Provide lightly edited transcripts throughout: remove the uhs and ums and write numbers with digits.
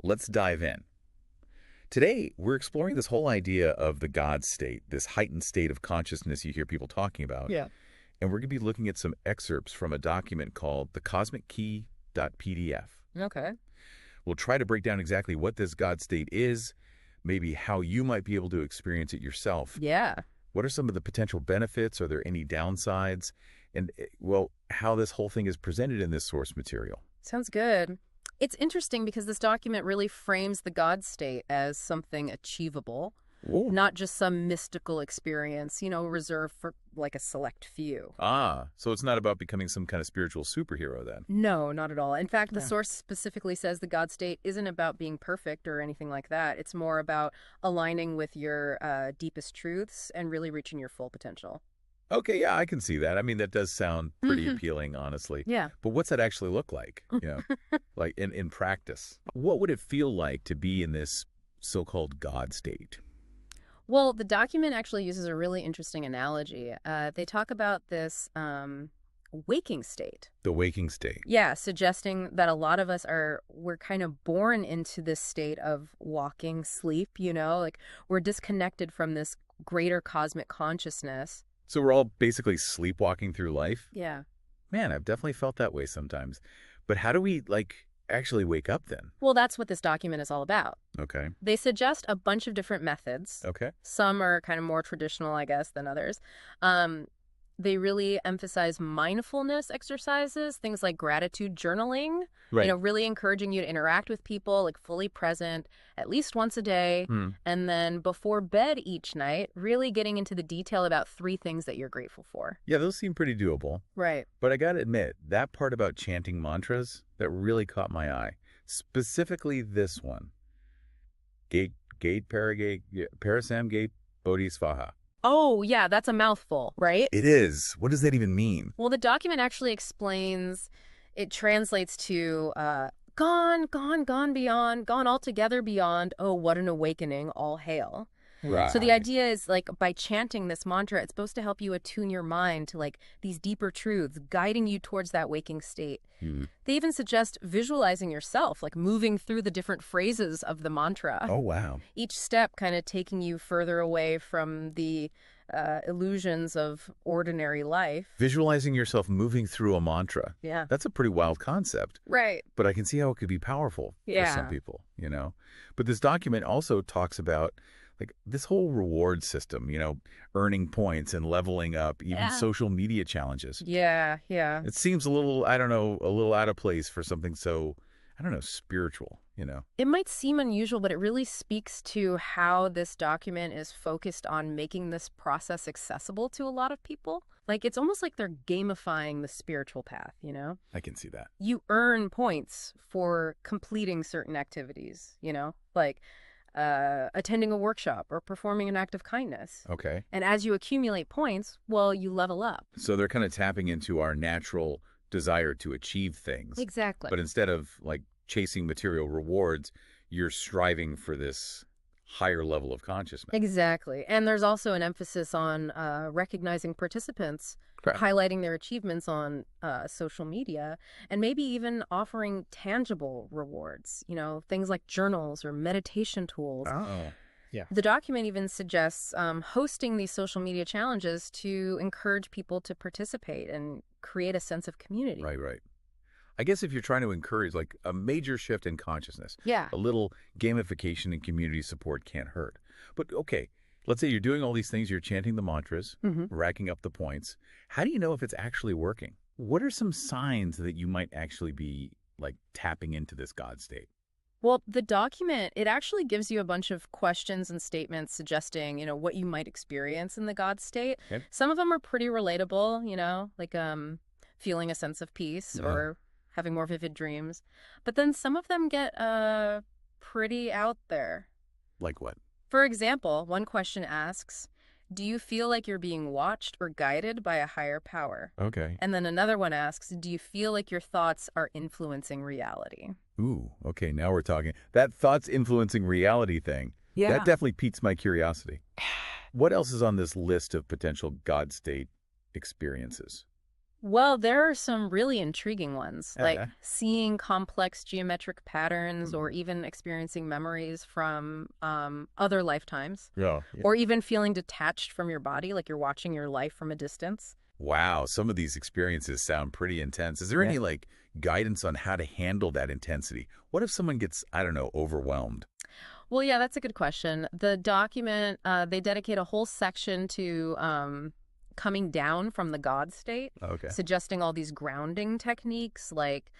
Let's dive in. Today, we're exploring this whole idea of the God state, this heightened state of consciousness you hear people talking about. Yeah. And we're going to be looking at some excerpts from a document called the Cosmic Key.pdf. Okay. We'll try to break down exactly what this God state is, maybe how you might be able to experience it yourself. Yeah. What are some of the potential benefits? Are there any downsides? And, well, how this whole thing is presented in this source material. Sounds good. It's interesting because this document really frames the God state as something achievable, not just some mystical experience, reserved for like a select few. So it's not about becoming some kind of spiritual superhero then? No, not at all. In fact, the source specifically says the God state isn't about being perfect or anything like that. It's more about aligning with your deepest truths and really reaching your full potential. Okay, yeah, I can see that. I mean, that does sound pretty appealing, honestly. Yeah. But what's that actually look like, like in practice? What would it feel like to be in this so-called God state? Well, the document actually uses a really interesting analogy. They talk about this waking state. The waking state. Yeah, suggesting that a lot of us we're kind of born into this state of walking sleep, like we're disconnected from this greater cosmic consciousness. So we're all basically sleepwalking through life? Yeah. Man, I've definitely felt that way sometimes. But how do we, actually wake up then? Well, that's what this document is all about. Okay. They suggest a bunch of different methods. Okay. Some are kind of more traditional, I guess, than others. They really emphasize mindfulness exercises, things like gratitude journaling, Right. Really encouraging you to interact with people, like fully present at least once a day. And then before bed each night, really getting into the detail about 3 things that you're grateful for. Yeah, those seem pretty doable. Right. But I got to admit, that part about chanting mantras, that really caught my eye. Specifically this one. Gate, Parasam Gate, Bodhisvaha. Oh, yeah, that's a mouthful, right? It is. What does that even mean? Well, the document actually explains, it translates to gone beyond, gone altogether beyond, oh, what an awakening, all hail. Right. So the idea is by chanting this mantra, it's supposed to help you attune your mind to these deeper truths, guiding you towards that waking state. They even suggest visualizing yourself, moving through the different phrases of the mantra. Oh, wow. Each step kind of taking you further away from the illusions of ordinary life. Visualizing yourself moving through a mantra. Yeah. That's a pretty wild concept. Right. But I can see how it could be powerful for some people, But this document also talks about this whole reward system, earning points and leveling up, even social media challenges. Yeah. It seems a little out of place for something so, spiritual, It might seem unusual, but it really speaks to how this document is focused on making this process accessible to a lot of people. It's almost like they're gamifying the spiritual path, I can see that. You earn points for completing certain activities, attending a workshop or performing an act of kindness. Okay. And as you accumulate points, well, you level up. So they're kind of tapping into our natural desire to achieve things. Exactly. But instead of chasing material rewards, you're striving for this higher level of consciousness. Exactly. And there's also an emphasis on recognizing participants, highlighting their achievements on social media, and maybe even offering tangible rewards, things like journals or meditation tools. Oh, yeah. The document even suggests hosting these social media challenges to encourage people to participate and create a sense of community. Right. I guess if you're trying to encourage a major shift in consciousness, yeah, a little gamification and community support can't hurt. But okay, let's say you're doing all these things, you're chanting the mantras, racking up the points. How do you know if it's actually working? What are some signs that you might actually be tapping into this God state? Well, the document, it actually gives you a bunch of questions and statements suggesting, what you might experience in the God state. Okay. Some of them are pretty relatable, feeling a sense of peace or having more vivid dreams. But then some of them get pretty out there. Like what? For example, one question asks, do you feel like you're being watched or guided by a higher power? Okay. And then another one asks, do you feel like your thoughts are influencing reality? Ooh, okay, now we're talking. That thoughts influencing reality thing, that definitely piques my curiosity. What else is on this list of potential God state experiences? Well, there are some really intriguing ones, like seeing complex geometric patterns or even experiencing memories from other lifetimes. Yeah. Or even feeling detached from your body, like you're watching your life from a distance. Wow, some of these experiences sound pretty intense. Is there any like guidance on how to handle that intensity? What if someone gets, I don't know, overwhelmed? Well, yeah, that's a good question. The document, they dedicate a whole section to coming down from the God state, Okay. suggesting all these grounding techniques like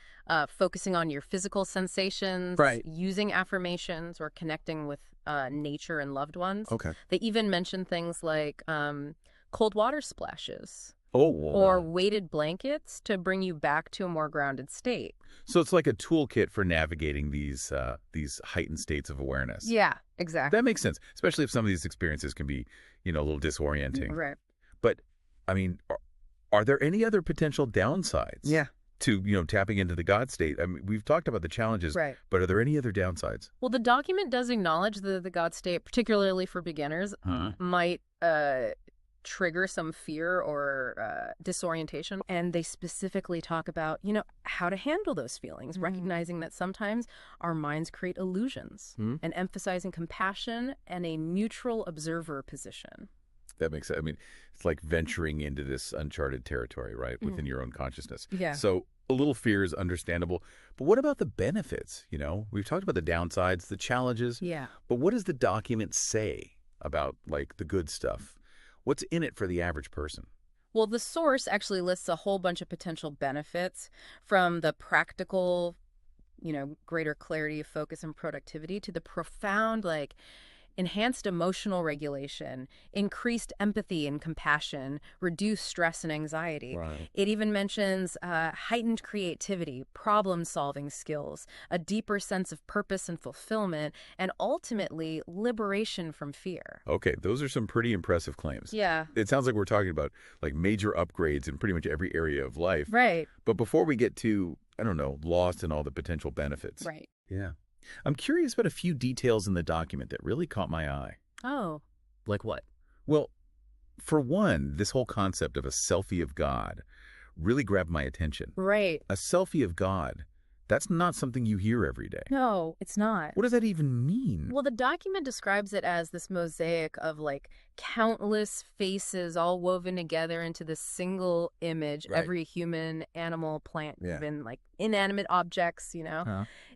focusing on your physical sensations, using affirmations, or connecting with nature and loved ones. Okay. They even mention things like cold water splashes. Oh. Or weighted blankets to bring you back to a more grounded state. So it's like a toolkit for navigating these heightened states of awareness. Yeah, exactly. That makes sense, especially if some of these experiences can be, a little disorienting. Right. But, I mean, are there any other potential downsides to, tapping into the God state? I mean, we've talked about the challenges, but are there any other downsides? Well, the document does acknowledge the God state, particularly for beginners, might trigger some fear or disorientation. And they specifically talk about, how to handle those feelings, recognizing that sometimes our minds create illusions and emphasizing compassion and a neutral observer position. That makes sense. I mean, it's like venturing into this uncharted territory, right, within your own consciousness. Yeah. So a little fear is understandable. But what about the benefits? We've talked about the downsides, the challenges. Yeah. But what does the document say about, like, the good stuff? What's in it for the average person? Well, the source actually lists a whole bunch of potential benefits, from the practical, greater clarity of focus and productivity, to the profound, like, enhanced emotional regulation, increased empathy and compassion, reduced stress and anxiety. Right. It even mentions heightened creativity, problem-solving skills, a deeper sense of purpose and fulfillment, and ultimately liberation from fear. Okay, those are some pretty impressive claims. Yeah. It sounds like we're talking about like major upgrades in pretty much every area of life. Right. But before we get to, I don't know, lost in all the potential benefits. Right. Yeah. I'm curious about a few details in the document that really caught my eye. Oh. Like what? Well, for one, this whole concept of a selfie of God really grabbed my attention. Right. A selfie of God, that's not something you hear every day. No, it's not. What does that even mean? Well, the document describes it as this mosaic of like countless faces all woven together into this single image. Right. Every human, animal, plant, even like inanimate objects,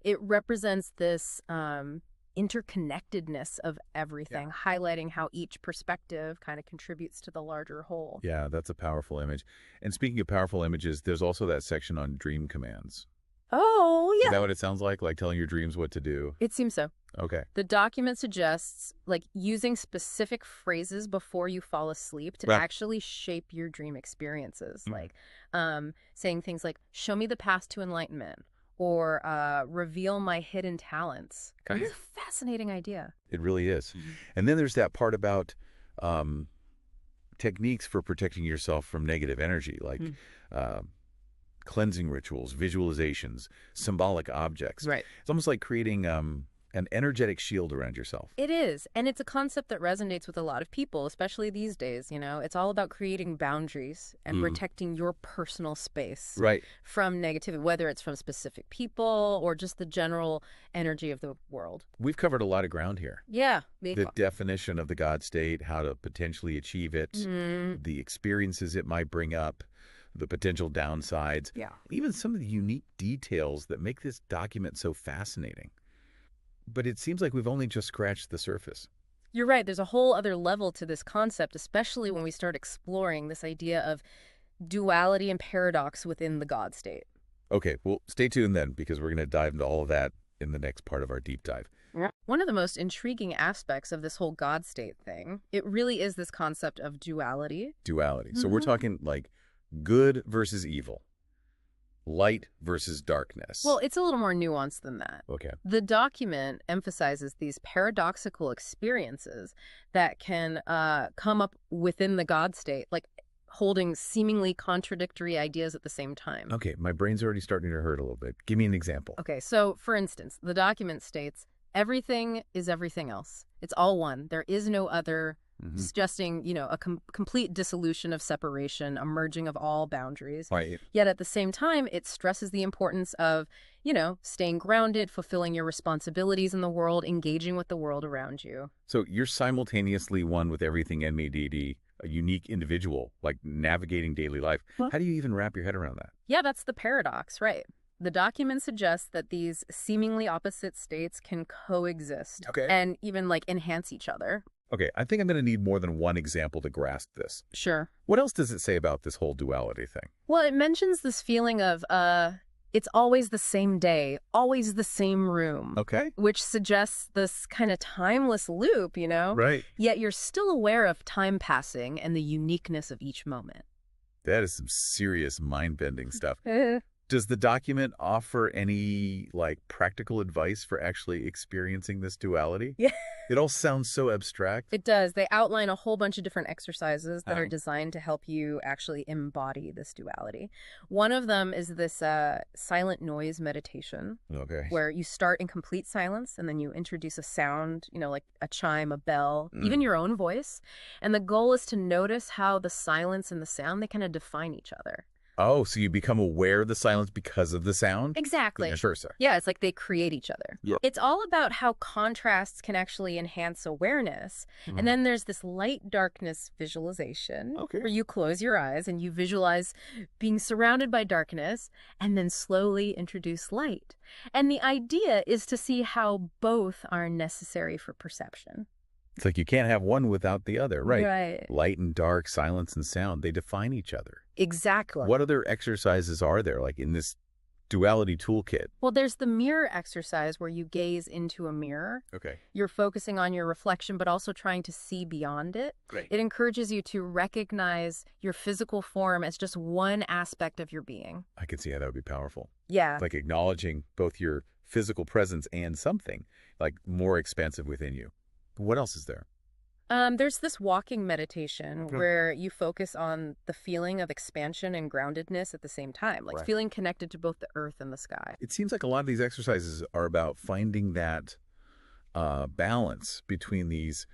It represents this interconnectedness of everything, highlighting how each perspective kind of contributes to the larger whole. Yeah, that's a powerful image. And speaking of powerful images, there's also that section on dream commands. Oh, yeah. Is that what it sounds like telling your dreams what to do? It seems so. Okay. The document suggests like using specific phrases before you fall asleep to actually shape your dream experiences. Like saying things like, show me the path to enlightenment, or reveal my hidden talents. It's a fascinating idea. It really is. And then there's that part about techniques for protecting yourself from negative energy, like cleansing rituals, visualizations, symbolic objects. Right. It's almost like creating an energetic shield around yourself. It is. And it's a concept that resonates with a lot of people, especially these days. It's all about creating boundaries and protecting your personal space from negativity, whether it's from specific people or just the general energy of the world. We've covered a lot of ground here. Yeah. The definition of the God state, how to potentially achieve it, the experiences it might bring up, the potential downsides, even some of the unique details that make this document so fascinating. But it seems like we've only just scratched the surface. You're right. There's a whole other level to this concept, especially when we start exploring this idea of duality and paradox within the God state. Okay, well, stay tuned then, because we're going to dive into all of that in the next part of our deep dive. One of the most intriguing aspects of this whole God state thing, it really is this concept of duality. Duality. So we're talking like good versus evil, light versus darkness. Well, it's a little more nuanced than that. Okay. The document emphasizes these paradoxical experiences that can come up within the God state, like holding seemingly contradictory ideas at the same time. Okay, my brain's already starting to hurt a little bit. Give me an example. Okay, so for instance, the document states, everything is everything else. It's all one. There is no other suggesting, a complete dissolution of separation, a merging of all boundaries. Right. Yet at the same time, it stresses the importance of, staying grounded, fulfilling your responsibilities in the world, engaging with the world around you. So you're simultaneously one with everything MADD, a unique individual, like navigating daily life. Huh? How do you even wrap your head around that? Yeah, that's the paradox, right? The document suggests that these seemingly opposite states can coexist and even enhance each other. Okay, I think I'm going to need more than one example to grasp this. Sure. What else does it say about this whole duality thing? Well, it mentions this feeling of, it's always the same day, always the same room. Okay. Which suggests this kind of timeless loop, Right. Yet you're still aware of time passing and the uniqueness of each moment. That is some serious mind-bending stuff. Does the document offer any, practical advice for actually experiencing this duality? Yeah. It all sounds so abstract. It does. They outline a whole bunch of different exercises that are designed to help you actually embody this duality. One of them is this silent noise meditation. Okay. Where you start in complete silence and then you introduce a sound, like a chime, a bell, even your own voice. And the goal is to notice how the silence and the sound, they kind of define each other. Oh, so you become aware of the silence because of the sound? Exactly. Yeah, sure, sir. Yeah, it's like they create each other. Yeah. It's all about how contrasts can actually enhance awareness. And then there's this light-darkness visualization where you close your eyes and you visualize being surrounded by darkness and then slowly introduce light. And the idea is to see how both are necessary for perception. It's like you can't have one without the other, right? Right. Light and dark, silence and sound, they define each other. Exactly. What other exercises are there, in this duality toolkit? Well, there's the mirror exercise where you gaze into a mirror. Okay. You're focusing on your reflection, but also trying to see beyond it. Great. It encourages you to recognize your physical form as just one aspect of your being. I can see how that would be powerful. Yeah. Like acknowledging both your physical presence and something, more expansive within you. What else is there? There's this walking meditation where you focus on the feeling of expansion and groundedness at the same time, feeling connected to both the earth and the sky. It seems like a lot of these exercises are about finding that balance between these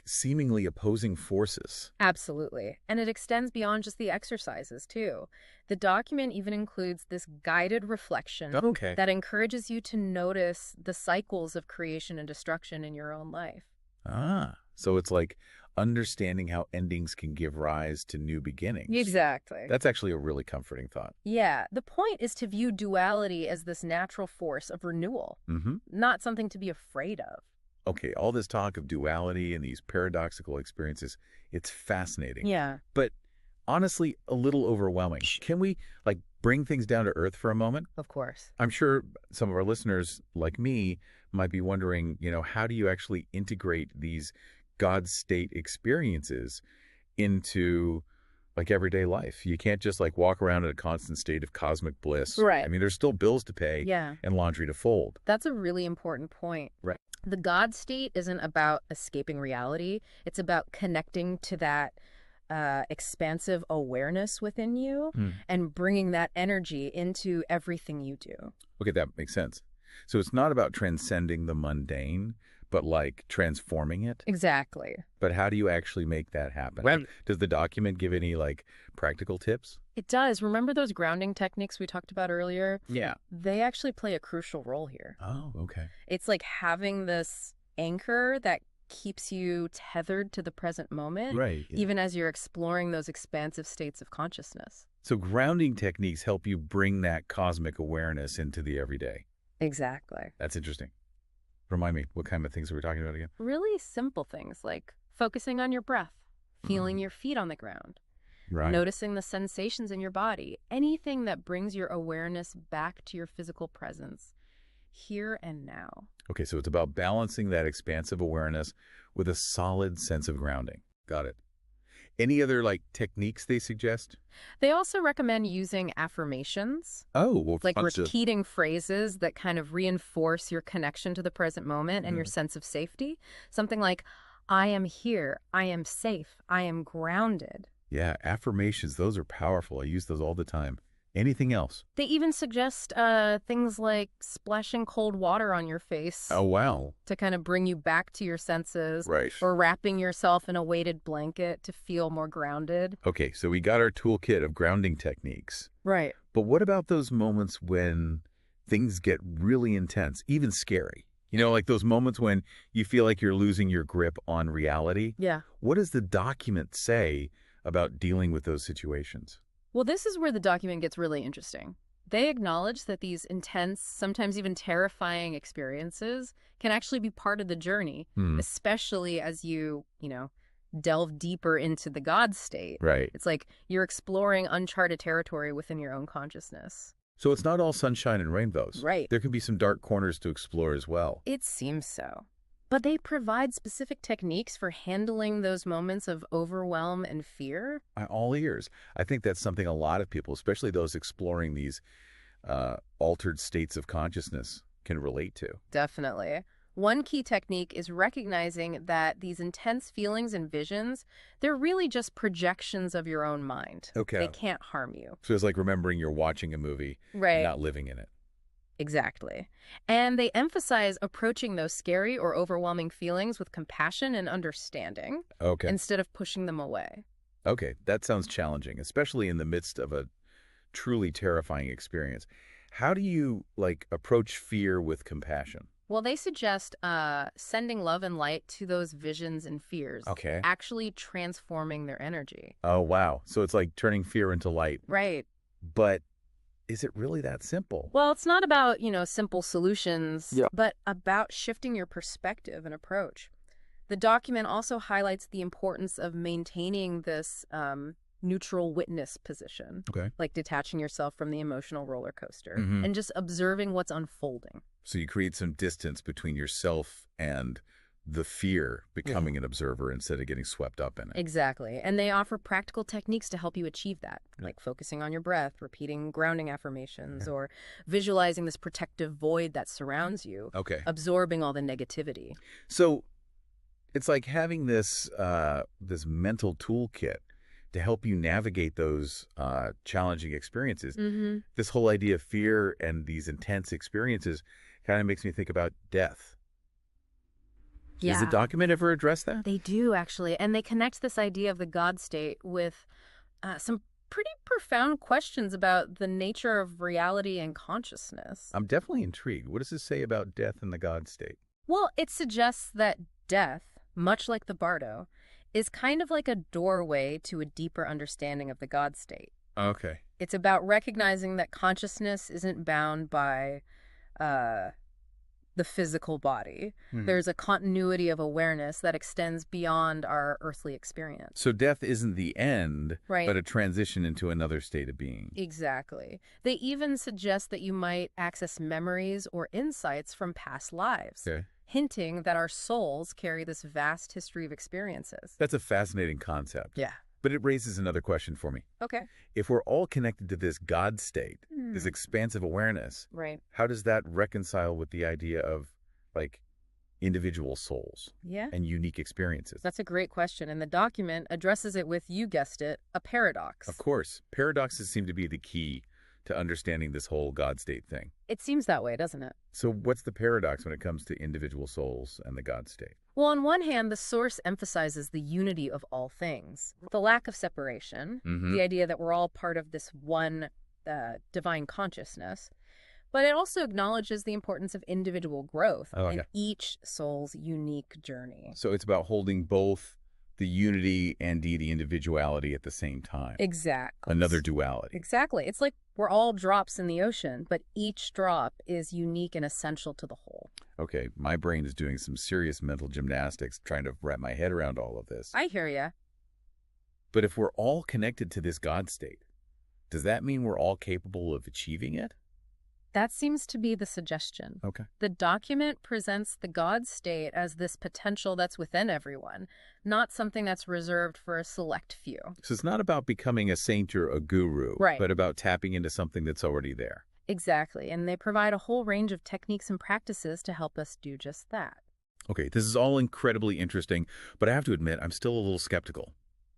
seemingly opposing forces. Absolutely. And it extends beyond just the exercises, too. The document even includes this guided reflection that encourages you to notice the cycles of creation and destruction in your own life. So it's understanding how endings can give rise to new beginnings. Exactly. That's actually a really comforting thought. Yeah. The point is to view duality as this natural force of renewal, not something to be afraid of. Okay, all this talk of duality and these paradoxical experiences, it's fascinating. Yeah. But honestly, a little overwhelming. Can we, bring things down to earth for a moment? Of course. I'm sure some of our listeners, like me, might be wondering, how do you actually integrate these God state experiences into everyday life? You can't just walk around in a constant state of cosmic bliss. Right. I mean, there's still bills to pay and laundry to fold. That's a really important point. Right. The God state isn't about escaping reality. It's about connecting to that expansive awareness within you and bringing that energy into everything you do. Okay, that makes sense. So it's not about transcending the mundane, but transforming it? Exactly. But how do you actually make that happen? Does the document give any practical tips? It does. Remember those grounding techniques we talked about earlier? Yeah. They actually play a crucial role here. Oh, okay. It's having this anchor that keeps you tethered to the present moment, right? Yeah. Even as you're exploring those expansive states of consciousness. So grounding techniques help you bring that cosmic awareness into the everyday. Exactly. That's interesting. Remind me, what kind of things are we talking about again? Really simple things like focusing on your breath, feeling your feet on the ground, noticing the sensations in your body, anything that brings your awareness back to your physical presence, here and now. Okay, so it's about balancing that expansive awareness with a solid sense of grounding. Got it. Any other techniques they suggest? They also recommend using affirmations. Oh, well, repeating phrases that kind of reinforce your connection to the present moment and your sense of safety. Something like, I am here, I am safe, I am grounded. Yeah, affirmations, those are powerful. I use those all the time. Anything else? They even suggest things like splashing cold water on your face. Oh, wow. To kind of bring you back to your senses. Right. Or wrapping yourself in a weighted blanket to feel more grounded. Okay, so we got our toolkit of grounding techniques. Right. But what about those moments when things get really intense, even scary? You know, like those moments when you feel like you're losing your grip on reality? Yeah. What does the document say about dealing with those situations? Well, this is where the document gets really interesting. They acknowledge that these intense, sometimes even terrifying experiences can actually be part of the journey, especially as you delve deeper into the God state. Right. It's like you're exploring uncharted territory within your own consciousness. So it's not all sunshine and rainbows. Right. There can be some dark corners to explore as well. It seems so. But they provide specific techniques for handling those moments of overwhelm and fear. I'm all ears. I think that's something a lot of people, especially those exploring these altered states of consciousness, can relate to. Definitely. One key technique is recognizing that these intense feelings and visions, they're really just projections of your own mind. Okay. They can't harm you. So it's like remembering you're watching a movie, right, not living in it. Exactly. And they emphasize approaching those scary or overwhelming feelings with compassion and understanding. Okay. Instead of pushing them away. Okay, that sounds challenging, especially in the midst of a truly terrifying experience. How do you, approach fear with compassion? Well, they suggest sending love and light to those visions and fears. Okay. Actually transforming their energy. Oh, wow. So it's like turning fear into light. Right. But is it really that simple? Well, it's not about, simple solutions, Yeah. but about shifting your perspective and approach. The document also highlights the importance of maintaining this neutral witness position. Okay. Like detaching yourself from the emotional roller coaster Mhm. and just observing what's unfolding. So you create some distance between yourself and the fear, becoming an observer instead of getting swept up in it. Exactly. And they offer practical techniques to help you achieve that, like focusing on your breath, repeating grounding affirmations, or visualizing this protective void that surrounds you, Okay. absorbing all the negativity. So it's like having this this mental toolkit to help you navigate those challenging experiences. Mm-hmm. This whole idea of fear and these intense experiences kind of makes me think about death. Yeah. Does the document ever address that? They do, actually. And they connect this idea of the God state with some pretty profound questions about the nature of reality and consciousness. I'm definitely intrigued. What does this say about death and the God state? Well, it suggests that death, much like the Bardo, is kind of like a doorway to a deeper understanding of the God state. Okay. It's about recognizing that consciousness isn't bound by the physical body. There's a continuity of awareness that extends beyond our earthly experience. So death isn't the end, Right. but a transition into another state of being. Exactly. They even suggest that you might access memories or insights from past lives, Okay. hinting that our souls carry this vast history of experiences. That's a fascinating concept. Yeah. But it raises another question for me. Okay. If we're all connected to this God state, this expansive awareness, Right. how does that reconcile with the idea of, individual souls Yeah. and unique experiences? That's a great question, and the document addresses it with, you guessed it, a paradox. Of course. Paradoxes seem to be the key to understanding this whole God state thing. It seems that way, doesn't it? So what's the paradox when it comes to individual souls and the God state? Well, on one hand, the source emphasizes the unity of all things, the lack of separation, the idea that we're all part of this one divine consciousness. But it also acknowledges the importance of individual growth and each soul's unique journey. So it's about holding both the unity and the individuality at the same time. Exactly. Another duality. Exactly. It's like we're all drops in the ocean, but each drop is unique and essential to the whole. Okay, my brain is doing some serious mental gymnastics trying to wrap my head around all of this. I hear ya. But if we're all connected to this God state, does that mean we're all capable of achieving it? That seems to be the suggestion. Okay. The document presents the God state as this potential that's within everyone, not something that's reserved for a select few. So it's not about becoming a saint or a guru, Right. but about tapping into something that's already there. Exactly, and they provide a whole range of techniques and practices to help us do just that. Okay, this is all incredibly interesting, but I have to admit, I'm still a little skeptical.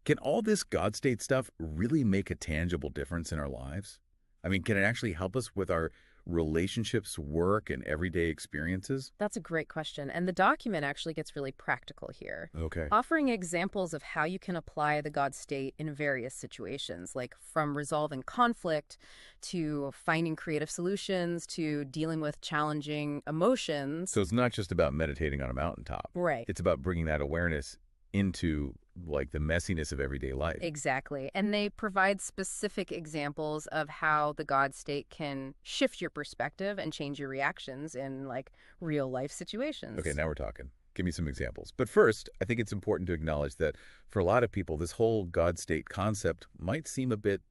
Can all this God state stuff really make a tangible difference in our lives? I mean, can it actually help us with our relationships, work, and everyday experiences? That's a great question. And the document actually gets really practical here, Okay. offering examples of how you can apply the God state in various situations, like from resolving conflict to finding creative solutions to dealing with challenging emotions. So it's not just about meditating on a mountaintop. Right. It's about bringing that awareness into like the messiness of everyday life. Exactly. And they provide specific examples of how the God state can shift your perspective and change your reactions in like real life situations. Okay, now we're talking. Give me some examples. But first, I think it's important to acknowledge that for a lot of people, this whole God state concept might seem a bit,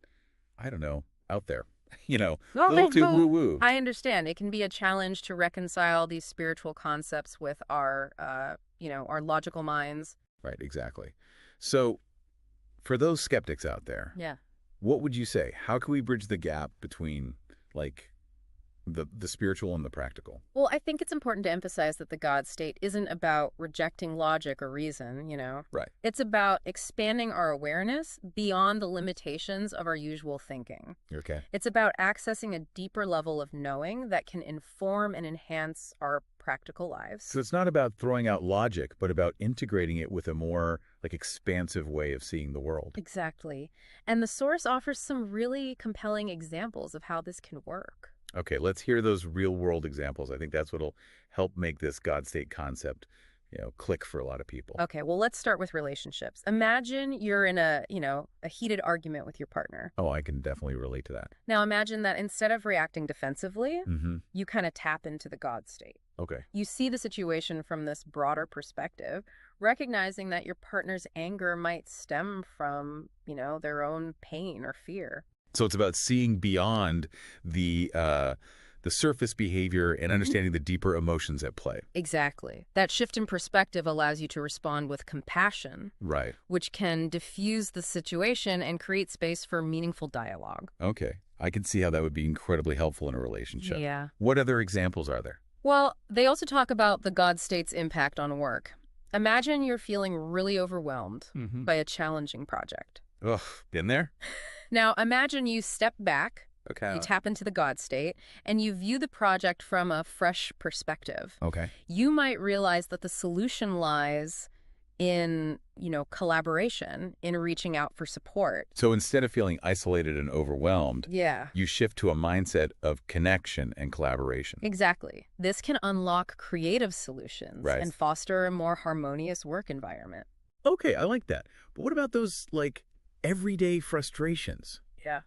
I don't know, out there. A little too woo-woo. I understand. It can be a challenge to reconcile these spiritual concepts with our logical minds. Right, exactly. So for those skeptics out there, Yeah. what would you say? How can we bridge the gap between like the spiritual and the practical? Well, I think it's important to emphasize that the God state isn't about rejecting logic or reason, Right. It's about expanding our awareness beyond the limitations of our usual thinking. Okay. It's about accessing a deeper level of knowing that can inform and enhance our practical lives. So it's not about throwing out logic, but about integrating it with a more like expansive way of seeing the world. Exactly. And the source offers some really compelling examples of how this can work. Okay, let's hear those real-world examples. I think that's what'll help make this God state concept, click for a lot of people. Okay, well, let's start with relationships. Imagine you're in a heated argument with your partner. Oh, I can definitely relate to that. Now imagine that instead of reacting defensively, Mm-hmm. you kind of tap into the God state. Okay. You see the situation from this broader perspective, recognizing that your partner's anger might stem from, their own pain or fear. So it's about seeing beyond the surface behavior and understanding the deeper emotions at play. Exactly. That shift in perspective allows you to respond with compassion, Right. which can diffuse the situation and create space for meaningful dialogue. Okay. I can see how that would be incredibly helpful in a relationship. Yeah. What other examples are there? Well, they also talk about the God state's impact on work. Imagine you're feeling really overwhelmed by a challenging project. Ugh, been there? Now, imagine you step back, Okay. you tap into the God state, and you view the project from a fresh perspective. Okay. You might realize that the solution lies in, collaboration, in reaching out for support. So instead of feeling isolated and overwhelmed, Yeah. you shift to a mindset of connection and collaboration. Exactly. This can unlock creative solutions Right. and foster a more harmonious work environment. Okay, I like that. But what about those, everyday frustrations? Yeah.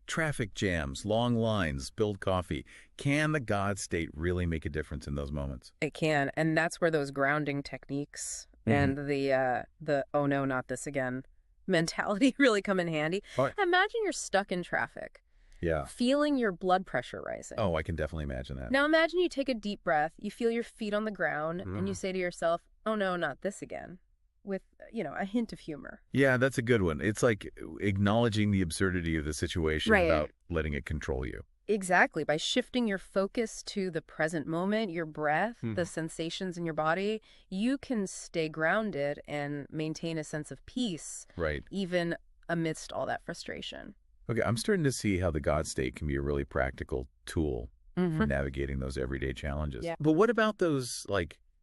Traffic jams, long lines, spilled coffee. Can the God state really make a difference in those moments? It can, and that's where those grounding techniques and the oh no, not this again mentality really come in handy. Right. Imagine you're stuck in traffic, Yeah. feeling your blood pressure rising. Oh, I can definitely imagine that. Now imagine you take a deep breath, you feel your feet on the ground, and you say to yourself, oh no, not this again, with, a hint of humor. Yeah, that's a good one. It's like acknowledging the absurdity of the situation Right. without letting it control you. Exactly. By shifting your focus to the present moment, your breath, the sensations in your body, you can stay grounded and maintain a sense of peace, Right. even amidst all that frustration. Okay, I'm starting to see how the God state can be a really practical tool for navigating those everyday challenges. Yeah. But what about those,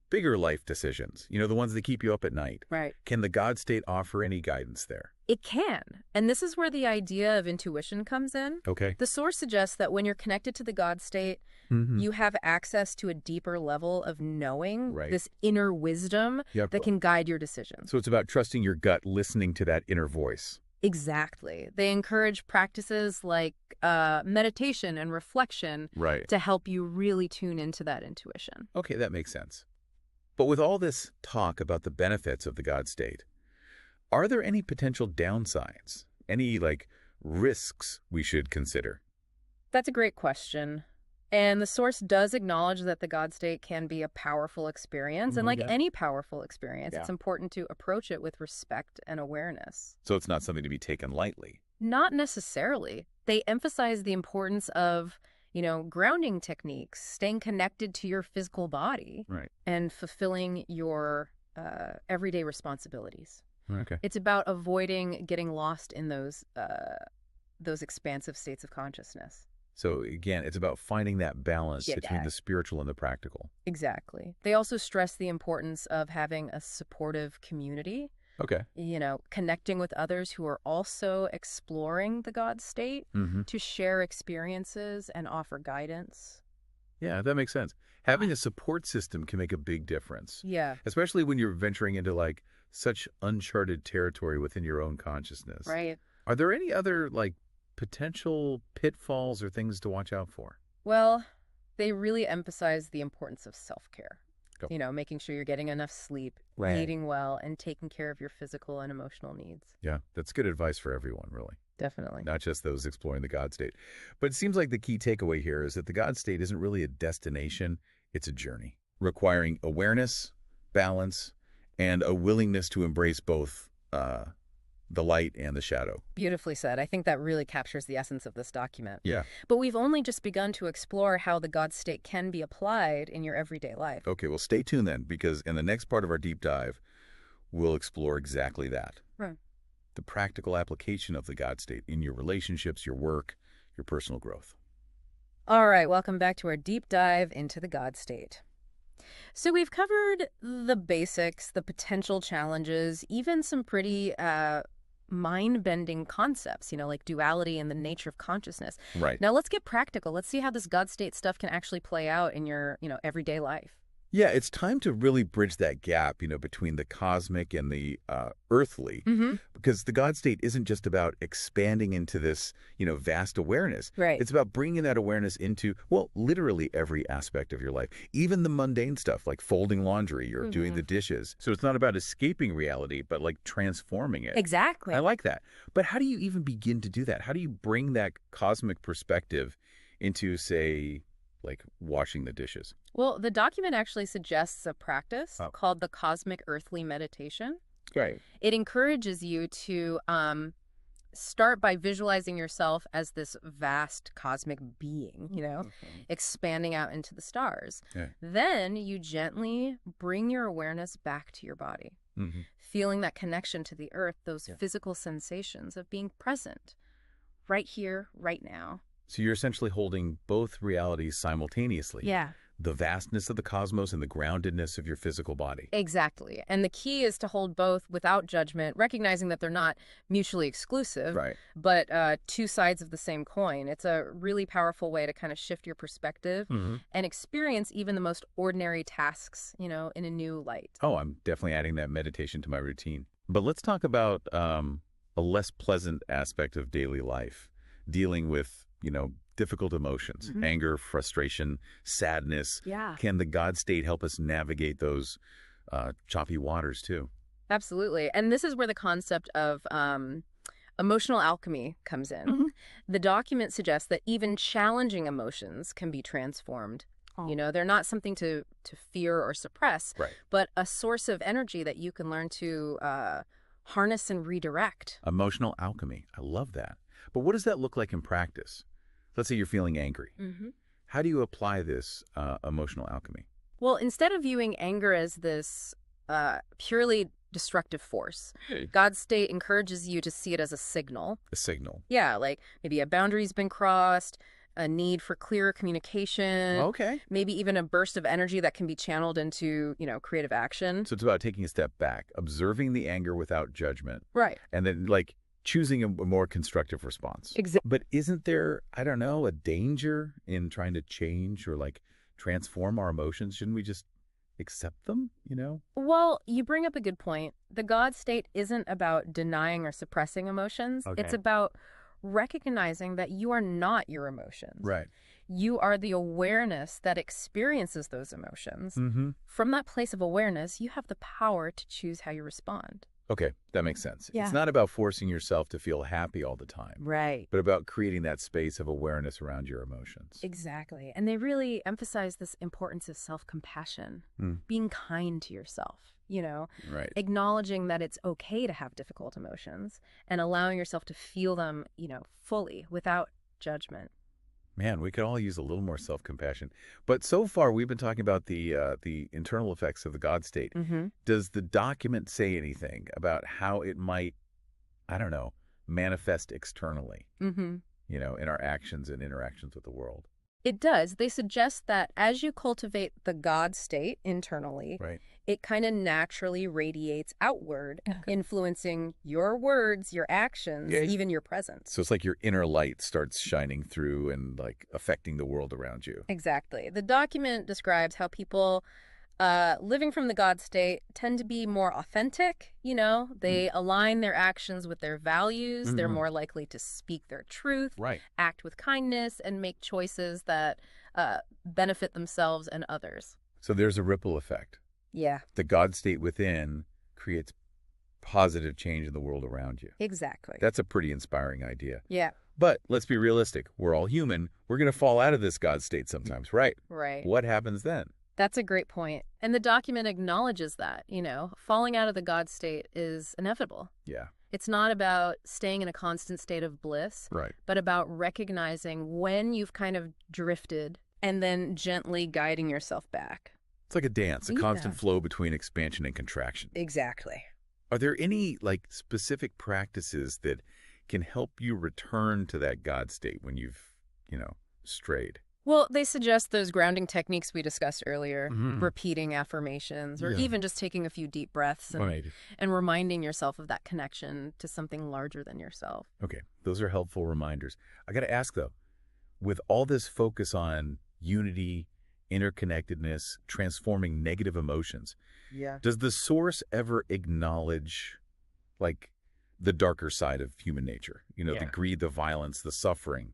bigger life decisions? The ones that keep you up at night. Right. Can the God state offer any guidance there? It can. And this is where the idea of intuition comes in. Okay. The source suggests that when you're connected to the God state, you have access to a deeper level of knowing, Right. this inner wisdom Yep. that can guide your decisions. So it's about trusting your gut, listening to that inner voice. Exactly. They encourage practices like meditation and reflection Right. to help you really tune into that intuition. Okay, that makes sense. But with all this talk about the benefits of the God state, are there any potential downsides? Any, risks we should consider? That's a great question. And the source does acknowledge that the God state can be a powerful experience. And like Yeah. any powerful experience, it's Yeah. important to approach it with respect and awareness. So it's not something to be taken lightly. Not necessarily. They emphasize the importance of, grounding techniques, staying connected to your physical body, Right. and fulfilling your everyday responsibilities. Okay. It's about avoiding getting lost in those expansive states of consciousness. So again, it's about finding that balance between the spiritual and the practical. Exactly. They also stress the importance of having a supportive community. Okay. Connecting with others who are also exploring the God state to share experiences and offer guidance. Yeah, that makes sense. Having a support system can make a big difference. Yeah. Especially when you're venturing into like such uncharted territory within your own consciousness. Right. Are there any other like potential pitfalls or things to watch out for? Well, they really emphasize the importance of self-care. Go. Making sure you're getting enough sleep, eating well, and taking care of your physical and emotional needs. Yeah, that's good advice for everyone, really. Definitely. Not just those exploring the God state. But it seems like the key takeaway here is that the God state isn't really a destination, it's a journey, requiring awareness, balance, and a willingness to embrace both the light and the shadow. Beautifully said. I think that really captures the essence of this document. Yeah. But we've only just begun to explore how the God state can be applied in your everyday life. Okay, well, stay tuned then, because in the next part of our deep dive, we'll explore exactly that. Right. The practical application of the God state in your relationships, your work, your personal growth. All right, welcome back to our deep dive into the God state. So we've covered the basics, the potential challenges, even some pretty mind-bending concepts, like duality and the nature of consciousness. Right. Now let's get practical. Let's see how this God state stuff can actually play out in your, everyday life. Yeah, it's time to really bridge that gap, between the cosmic and the earthly, because the God state isn't just about expanding into this, vast awareness. Right. It's about bringing that awareness into, well, literally every aspect of your life, even the mundane stuff like folding laundry or doing the dishes. So it's not about escaping reality, but like transforming it. Exactly. I like that. But how do you even begin to do that? How do you bring that cosmic perspective into, say, like washing the dishes? Well, the document actually suggests a practice called the Cosmic Earthly Meditation. Right. It encourages you to start by visualizing yourself as this vast cosmic being, expanding out into the stars. Yeah. Then you gently bring your awareness back to your body, feeling that connection to the earth, those physical sensations of being present right here, right now. So you're essentially holding both realities simultaneously. Yeah. The vastness of the cosmos and the groundedness of your physical body. Exactly. And the key is to hold both without judgment, recognizing that they're not mutually exclusive, but two sides of the same coin. It's a really powerful way to kind of shift your perspective and experience even the most ordinary tasks, in a new light. Oh, I'm definitely adding that meditation to my routine. But let's talk about a less pleasant aspect of daily life, dealing with difficult emotions, anger, frustration, sadness. Yeah. Can the God state help us navigate those choppy waters too? Absolutely. And this is where the concept of emotional alchemy comes in. The document suggests that even challenging emotions can be transformed. They're not something to fear or suppress, but a source of energy that you can learn to harness and redirect. Emotional alchemy. I love that. But what does that look like in practice? Let's say you're feeling angry. How do you apply this emotional alchemy? Well, instead of viewing anger as this purely destructive force, God's state encourages you to see it as a signal. A signal. Yeah, like maybe a boundary's been crossed, a need for clearer communication. Okay. Maybe even a burst of energy that can be channeled into, creative action. So it's about taking a step back, observing the anger without judgment. Right. And then choosing a more constructive response. Exactly. But isn't there, I don't know, a danger in trying to change or transform our emotions? Shouldn't we just accept them, Well, you bring up a good point. The God state isn't about denying or suppressing emotions. Okay. It's about recognizing that you are not your emotions. Right. You are the awareness that experiences those emotions. From that place of awareness, you have the power to choose how you respond. Okay, that makes sense. Yeah. It's not about forcing yourself to feel happy all the time. Right. But about creating that space of awareness around your emotions. Exactly. And they really emphasize this importance of self-compassion, being kind to yourself, Right. Acknowledging that it's okay to have difficult emotions and allowing yourself to feel them, fully without judgment. Man, we could all use a little more self-compassion. But so far, we've been talking about the internal effects of the God state. Does the document say anything about how it might, I don't know, manifest externally, you know, in our actions and interactions with the world. It does. They suggest that as you cultivate the God state internally, it kind of naturally radiates outward, influencing your words, your actions, even your presence. So it's like your inner light starts shining through and like affecting the world around you. Exactly. The document describes how people living from the God state tend to be more authentic, you know. They align their actions with their values. They're more likely to speak their truth, act with kindness, and make choices that benefit themselves and others. So there's a ripple effect. Yeah. The God state within creates positive change in the world around you. Exactly. That's a pretty inspiring idea. Yeah. But let's be realistic. We're all human. We're going to fall out of this God state sometimes, right? Right. What happens then? That's a great point. And the document acknowledges that, you know, falling out of the God state is inevitable. Yeah. It's not about staying in a constant state of bliss, but about recognizing when you've kind of drifted and then gently guiding yourself back. It's like a dance, a constant flow between expansion and contraction. Exactly. Are there any like specific practices that can help you return to that God state when you've, you know, strayed? Well, they suggest those grounding techniques we discussed earlier, repeating affirmations, or even just taking a few deep breaths and reminding yourself of that connection to something larger than yourself. Okay, those are helpful reminders. I got to ask, though, with all this focus on unity, interconnectedness, transforming negative emotions, does the source ever acknowledge, like, the darker side of human nature? You know, the greed, the violence, the suffering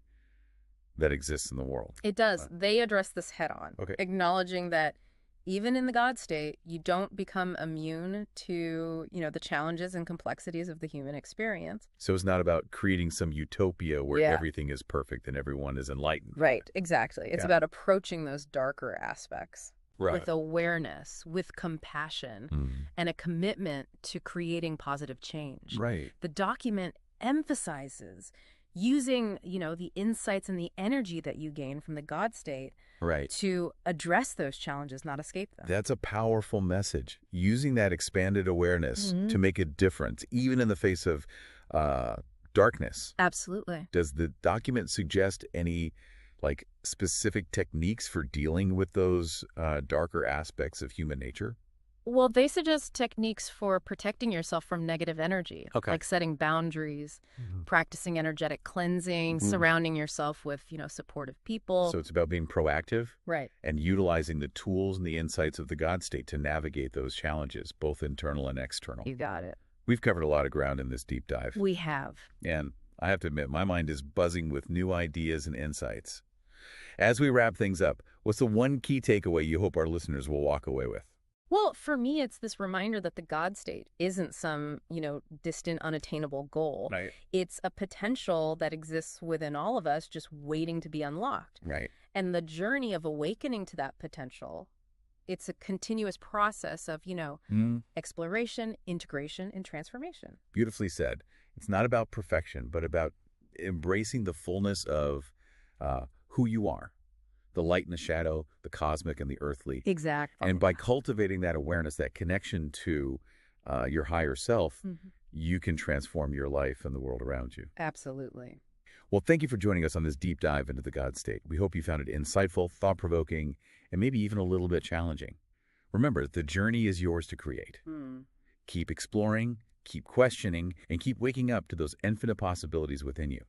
that exists in the world. It does. They address this head on, acknowledging that even in the God state, you don't become immune to, you know, the challenges and complexities of the human experience. So it's not about creating some utopia where everything is perfect and everyone is enlightened. Right, exactly. It's about approaching those darker aspects with awareness, with compassion, and a commitment to creating positive change. Right. The document emphasizes using, you know, the insights and the energy that you gain from the God state to address those challenges, not escape them. That's a powerful message. Using that expanded awareness to make a difference, even in the face of darkness. Absolutely. Does the document suggest any, like, specific techniques for dealing with those darker aspects of human nature? Well, they suggest techniques for protecting yourself from negative energy, like setting boundaries, practicing energetic cleansing, surrounding yourself with, you know, supportive people. So it's about being proactive and utilizing the tools and the insights of the God state to navigate those challenges, both internal and external. You got it. We've covered a lot of ground in this deep dive. We have. And I have to admit, my mind is buzzing with new ideas and insights. As we wrap things up, what's the one key takeaway you hope our listeners will walk away with? Well, for me, it's this reminder that the God state isn't some, you know, distant, unattainable goal. It's a potential that exists within all of us, just waiting to be unlocked. And the journey of awakening to that potential, it's a continuous process of, you know, exploration, integration, and transformation. Beautifully said. It's not about perfection, but about embracing the fullness of who you are. The light and the shadow, the cosmic and the earthly. Exactly. And by cultivating that awareness, that connection to your higher self, you can transform your life and the world around you. Absolutely. Well, thank you for joining us on this deep dive into the God state. We hope you found it insightful, thought-provoking, and maybe even a little bit challenging. Remember, the journey is yours to create. Keep exploring, keep questioning, and keep waking up to those infinite possibilities within you.